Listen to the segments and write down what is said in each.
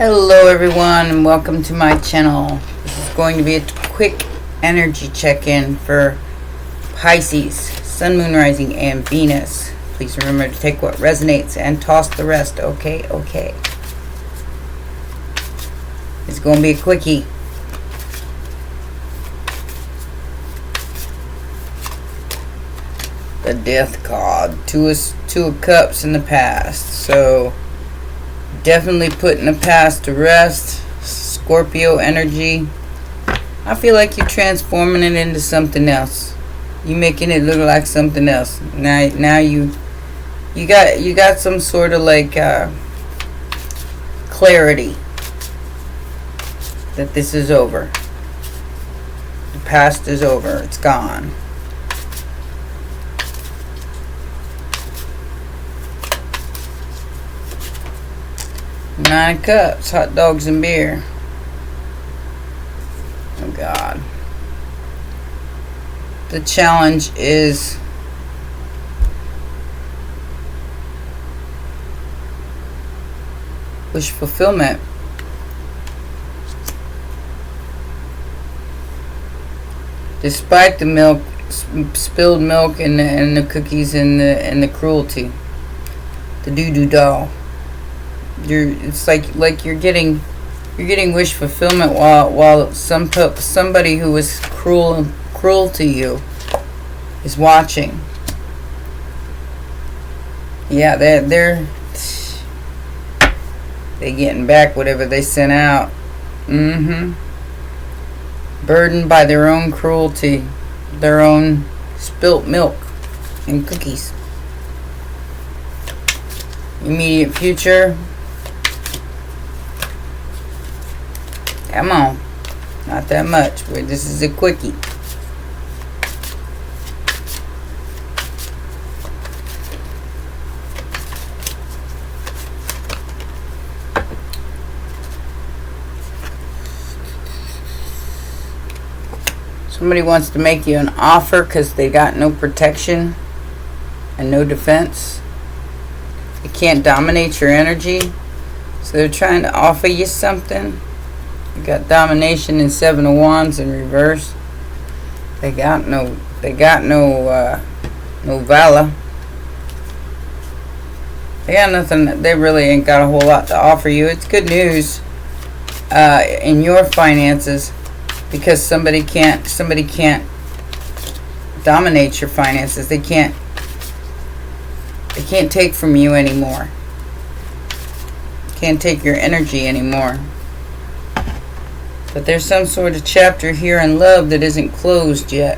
Hello everyone and welcome to my channel. This is going to be a quick energy check-in for Pisces, Sun, Moon, Rising, and Venus. Please remember to take what resonates and toss the rest. Okay. It's going to be a quickie. The Death card. Two of Cups in the past. So definitely putting the past to rest. Scorpio energy. I feel like you're transforming it into something else. You're making it look like something else. Now you got some sort of like clarity that this is over. The past is over. It's gone. Nine of Cups, hot dogs and beer. Oh God. The challenge is wish fulfillment. Despite the milk, spilled milk and the cookies and the cruelty, the doo-doo doll. It's like you're getting wish fulfillment while somebody who was cruel to you is watching. Yeah, they're getting back whatever they sent out. Burdened by their own cruelty, their own spilt milk and cookies. Immediate future. Come on. Not that much. This is a quickie. Somebody wants to make you an offer because they got no protection and no defense. They can't dominate your energy. So they're trying to offer you something. You got domination and Seven of Wands in reverse. They got no valor. They got nothing. They really ain't got a whole lot to offer you. It's good news in your finances because somebody can't dominate your finances. They can't take from you anymore. Can't take your energy anymore. But there's some sort of chapter here in love that isn't closed yet.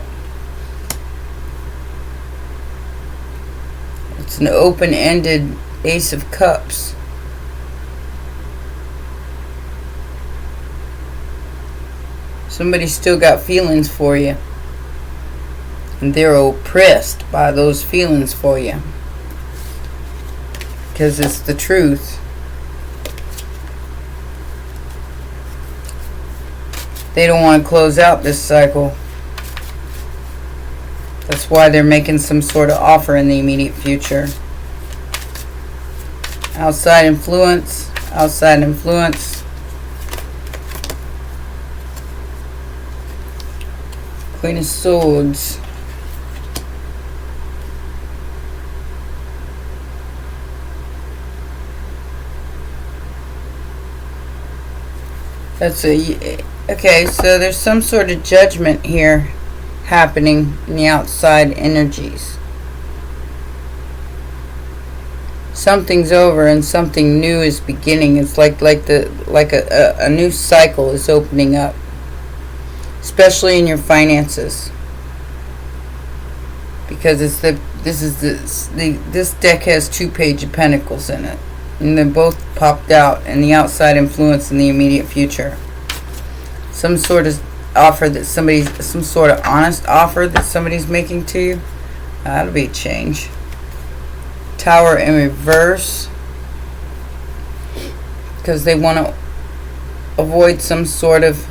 It's an open-ended Ace of Cups. Somebody's still got feelings for you. And they're oppressed by those feelings for you. Because it's the truth. They don't want to close out this cycle. That's why they're making some sort of offer in the immediate future. Outside influence. Outside influence. Queen of Swords. That's okay, so there's some sort of judgment here happening in the outside energies. Something's over and something new is beginning. It's like a new cycle is opening up, especially in your finances. Because this deck has 2 Page of Pentacles in it. And they're both popped out in the outside influence in the immediate future. Some sort of offer that some sort of honest offer that somebody's making to you. That'll be a change. Tower in reverse. Because they want to avoid some sort of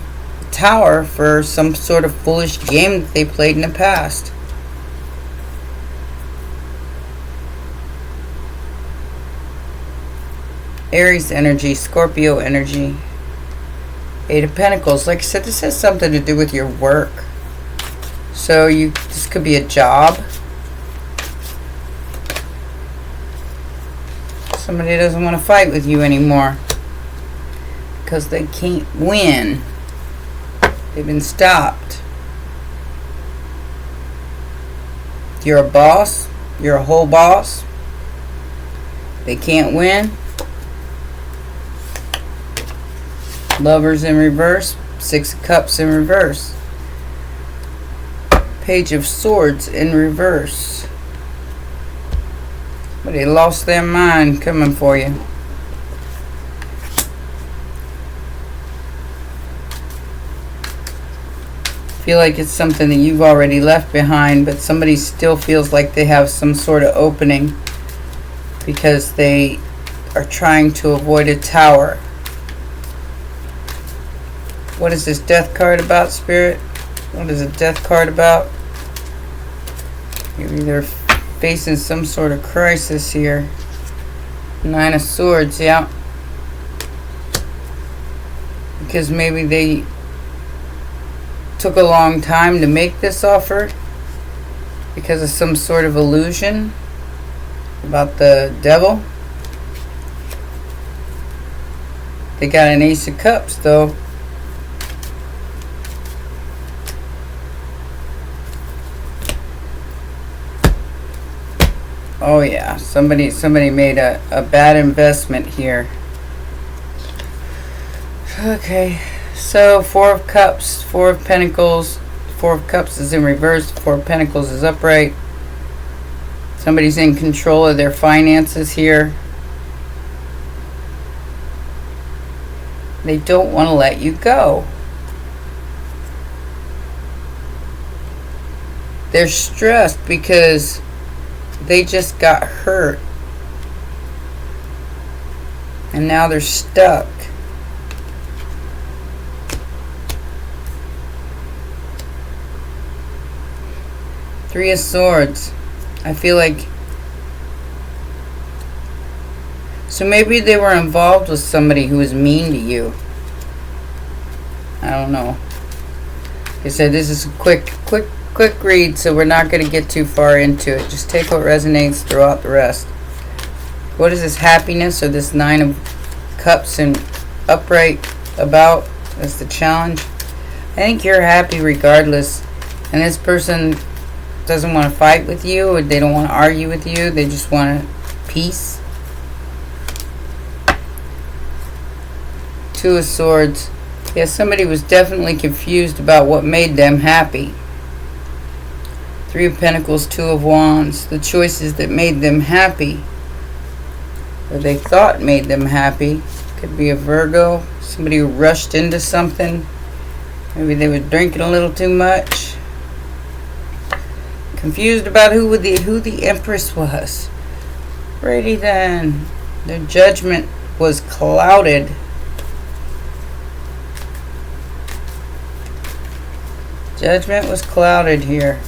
tower for some sort of foolish game that they played in the past. Aries energy, Scorpio energy. Eight of Pentacles. Like I said, this has something to do with your work. So this could be a job. Somebody doesn't want to fight with you anymore because they can't win. They've been stopped. You're a boss. You're a whole boss. They can't win. Lovers in reverse. Six of Cups in reverse. Page of Swords in reverse. But they lost their mind coming for you. Feel like it's something that you've already left behind, but somebody still feels like they have some sort of opening because they are trying to avoid a tower. What is this Death card about, Spirit? What is a Death card about? Maybe they're facing some sort of crisis here. Nine of Swords, yeah. Because maybe they took a long time to make this offer because of some sort of illusion about the devil. They got an Ace of Cups though. Oh yeah, somebody made a bad investment here. Okay, so Four of Cups, Four of Pentacles. Four of Cups is in reverse, Four of Pentacles is upright. Somebody's in control of their finances here. They don't want to let you go. They're stressed because they just got hurt. And now they're stuck. Three of Swords. I feel like... So maybe they were involved with somebody who was mean to you. I don't know. Like I said, this is a quick read, so we're not going to get too far into it. Just take what resonates, throw out the rest. What is this happiness or this Nine of Cups and upright about? That's the challenge. I think you're happy regardless. And this person doesn't want to fight with you, or they don't want to argue with you. They just want peace. Two of Swords. Yeah, somebody was definitely confused about what made them happy. Three of Pentacles, Two of Wands. The choices that made them happy, or they thought made them happy. Could be a Virgo. Somebody who rushed into something. Maybe they were drinking a little too much. Confused about who the Empress was. Righty then. Their judgment was clouded. Judgment was clouded here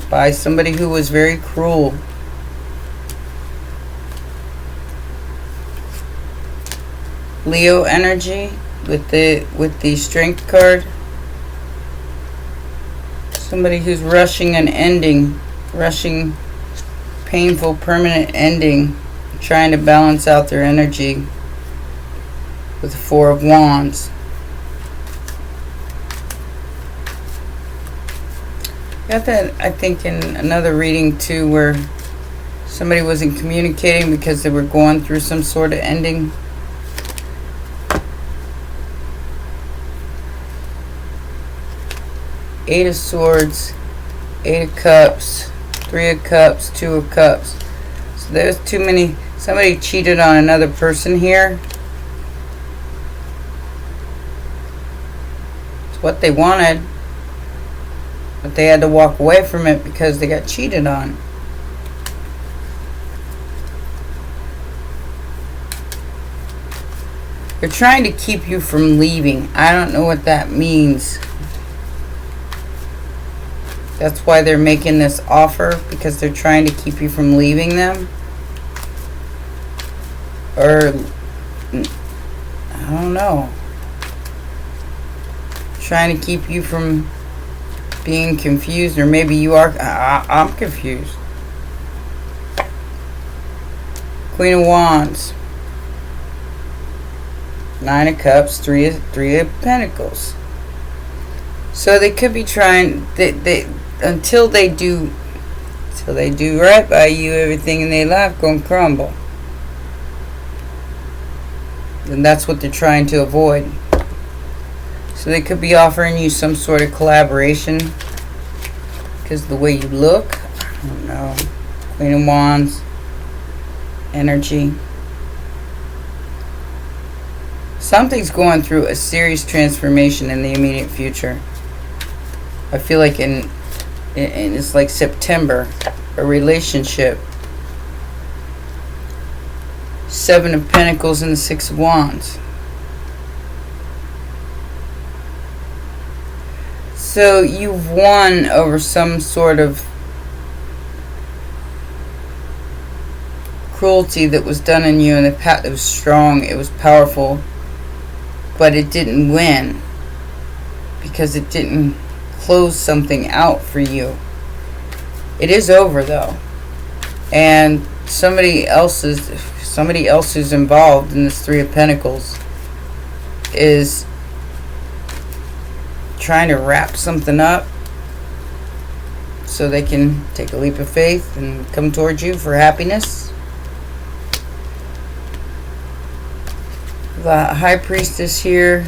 by somebody who was very cruel. Leo energy with the Strength card. Somebody who's rushing an ending, rushing painful permanent ending, trying to balance out their energy with the Four of Wands. Got that, I think, in another reading too, where somebody wasn't communicating because they were going through some sort of ending. Eight of Swords, Eight of Cups, Three of Cups, Two of Cups. So there's too many. Somebody cheated on another person here. It's what they wanted, but they had to walk away from it because they got cheated on. They're trying to keep you from leaving. I don't know what that means. That's why they're making this offer, because they're trying to keep you from leaving them. or I don't know, trying to keep you from being confused, or maybe you are. I'm confused. Queen of Wands, Nine of Cups, Three of Pentacles. So they could be trying. Until they do right by you, everything in their life gonna crumble. And that's what they're trying to avoid. So they could be offering you some sort of collaboration because the way you look. I don't know. Queen of Wands energy. Something's going through a serious transformation in the immediate future. I feel like in it's like September, a relationship. Seven of Pentacles and the Six of Wands. So you've won over some sort of cruelty that was done in you in the past. It was strong, it was powerful, but it didn't win because it didn't close something out for you. It is over though, and somebody else who's involved in this Three of Pentacles is trying to wrap something up so they can take a leap of faith and come towards you for happiness. The High Priestess here,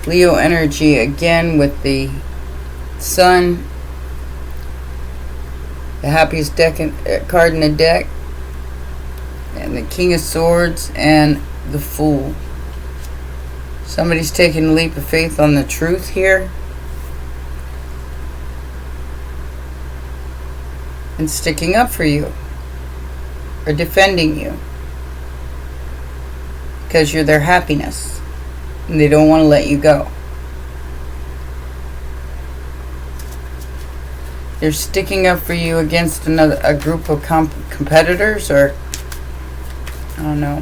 Leo energy again with the Sun, the happiest card in the deck, and the King of Swords and the Fool. Somebody's taking a leap of faith on the truth here and sticking up for you or defending you because you're their happiness and they don't want to let you go. They're sticking up for you against a group of competitors, or I don't know.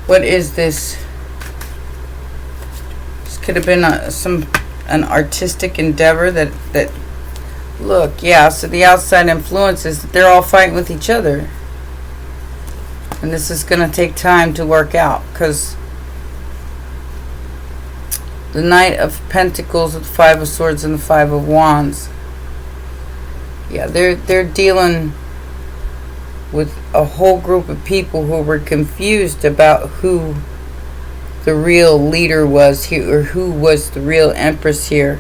What is this? This could have been an artistic endeavor that look, yeah, so the outside influence is that they're all fighting with each other. And this is going to take time to work out because the Knight of Pentacles with Five of Swords and the Five of Wands. Yeah, they're dealing with a whole group of people who were confused about who the real leader was here, or who was the real empress here.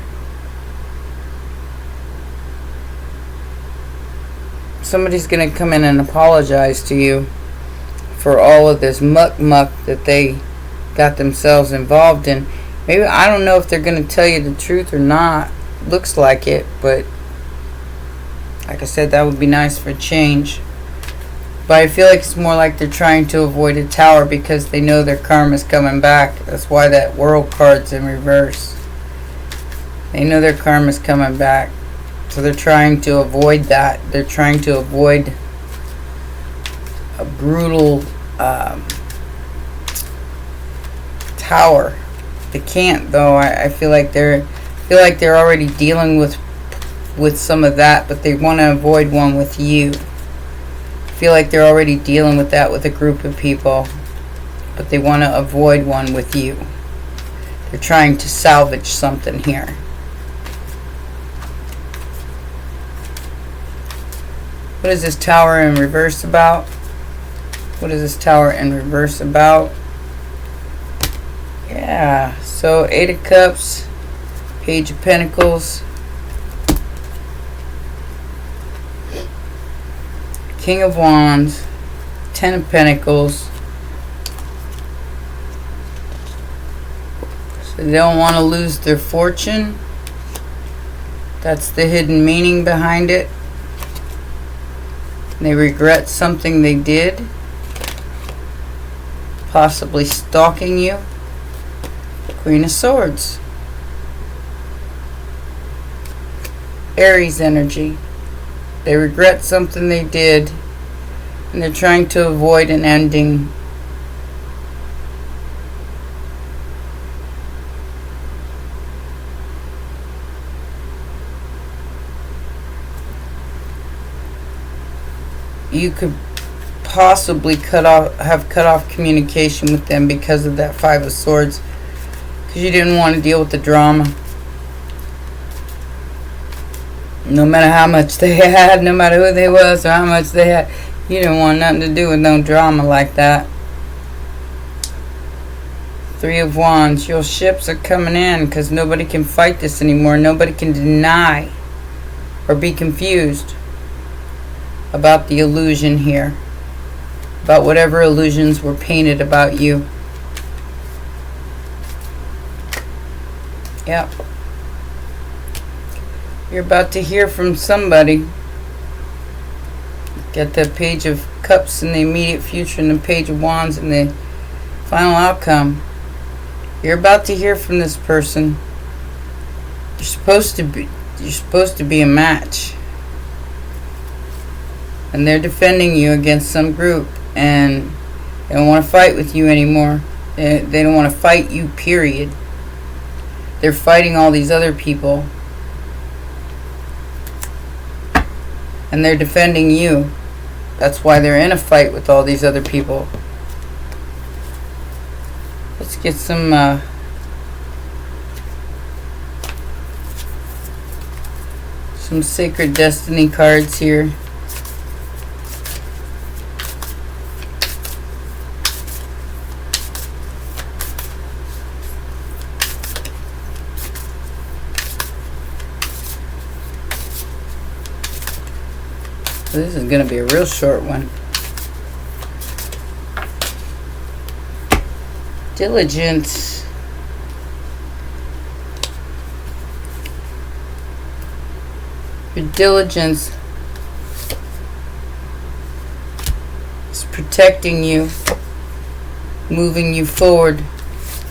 Somebody's going to come in and apologize to you for all of this muck that they got themselves involved in. Maybe, I don't know if they're going to tell you the truth or not. Looks like it, but like I said, that would be nice for change. But I feel like it's more like they're trying to avoid a tower because they know their karma's coming back. That's why that World card's in reverse. They know their karma's coming back. So they're trying to avoid that. They're trying to avoid a brutal tower. They can't though. I feel like they're already dealing with some of that, but they want to avoid one with you. I feel like they're already dealing with that with a group of people, but they want to avoid one with you. They're trying to salvage something here. What is this tower in reverse about? What is this tower in reverse about? Yeah, so Eight of Cups, Page of Pentacles, King of Wands, Ten of Pentacles. So they don't want to lose their fortune. That's the hidden meaning behind it. They regret something they did, possibly stalking you. Queen of Swords, Aries energy. They regret something they did, And they're trying to avoid an ending. You could possibly have cut off communication with them because of that Five of Swords, because you didn't want to deal with the drama. No matter how much they had, no matter who they was or how much they had, you didn't want nothing to do with no drama like that. Three of Wands. Your ships are coming in because nobody can fight this anymore. Nobody can deny or be confused about the illusion here. About whatever illusions were painted about you. Yep. You're about to hear from somebody. Get the Page of Cups in the immediate future and the Page of Wands in the final outcome. You're about to hear from this person. You're supposed to be a match. And they're defending you against some group, and they don't want to fight with you anymore. They don't want to fight you, period. They're fighting all these other people. And they're defending you. That's why they're in a fight with all these other people. Let's get some Sacred Destiny cards here. This is going to be a real short one. Diligence. Your diligence is protecting you, moving you forward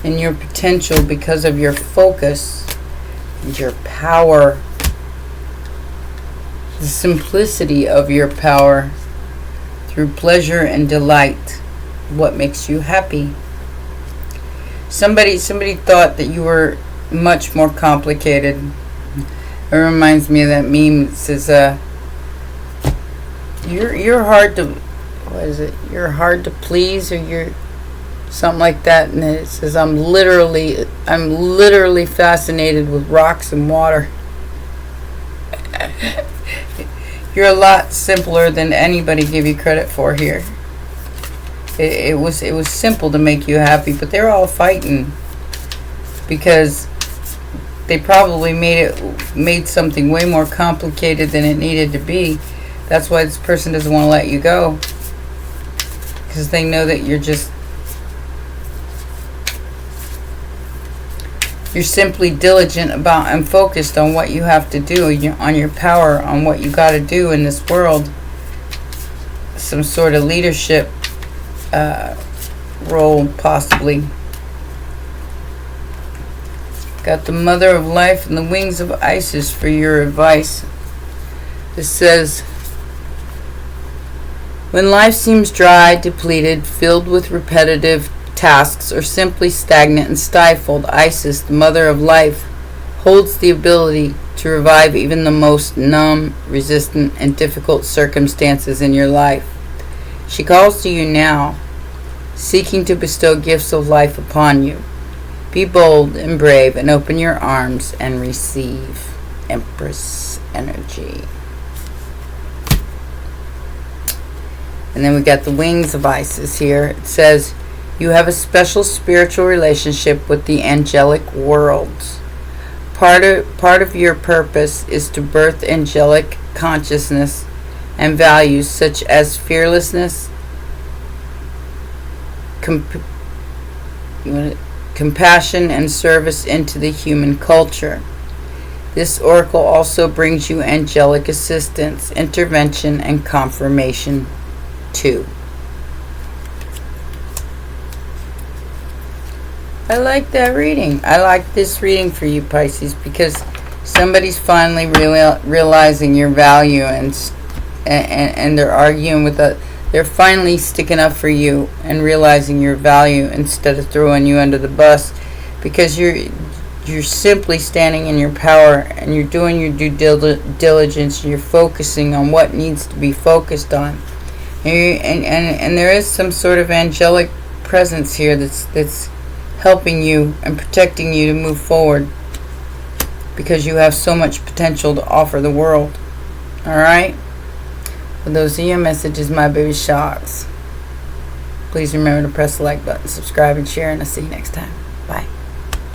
in your potential because of your focus and your power. The simplicity of your power through pleasure and delight. What makes you happy? Somebody thought that you were much more complicated. It reminds me of that meme that says, "You're hard to, what is it? You're hard to please," or you're something like that. And it says, "I'm literally fascinated with rocks and water." You're a lot simpler than anybody give you credit for here. It was simple to make you happy, but they're all fighting because they probably made something way more complicated than it needed to be. That's why this person doesn't want to let you go, because they know that you're simply diligent about and focused on what you have to do, on your power, on what you got to do in this world. Some sort of leadership role, possibly. Got the Mother of Life and the Wings of Isis for your advice. It says, when life seems dry, depleted, filled with repetitive tasks, or simply stagnant and stifled, Isis, the Mother of Life, holds the ability to revive even the most numb, resistant, and difficult circumstances in your life. She calls to you now, seeking to bestow gifts of life upon you. Be bold and brave and open your arms and receive Empress energy. And then we got the Wings of Isis here. It says, you have a special spiritual relationship with the angelic worlds. Part of your purpose is to birth angelic consciousness and values such as fearlessness, compassion, and service into the human culture. This oracle also brings you angelic assistance, intervention, and confirmation too. I like that reading. I like this reading for you, Pisces, because somebody's finally realizing your value, and they're arguing with They're finally sticking up for you and realizing your value instead of throwing you under the bus, because you're simply standing in your power and you're doing your due diligence. You're focusing on what needs to be focused on, and there is some sort of angelic presence here that's helping you and protecting you to move forward, because you have so much potential to offer the world. Alright? Well, those are your messages, my baby sharks. Please remember to press the like button, subscribe, and share, and I'll see you next time. Bye.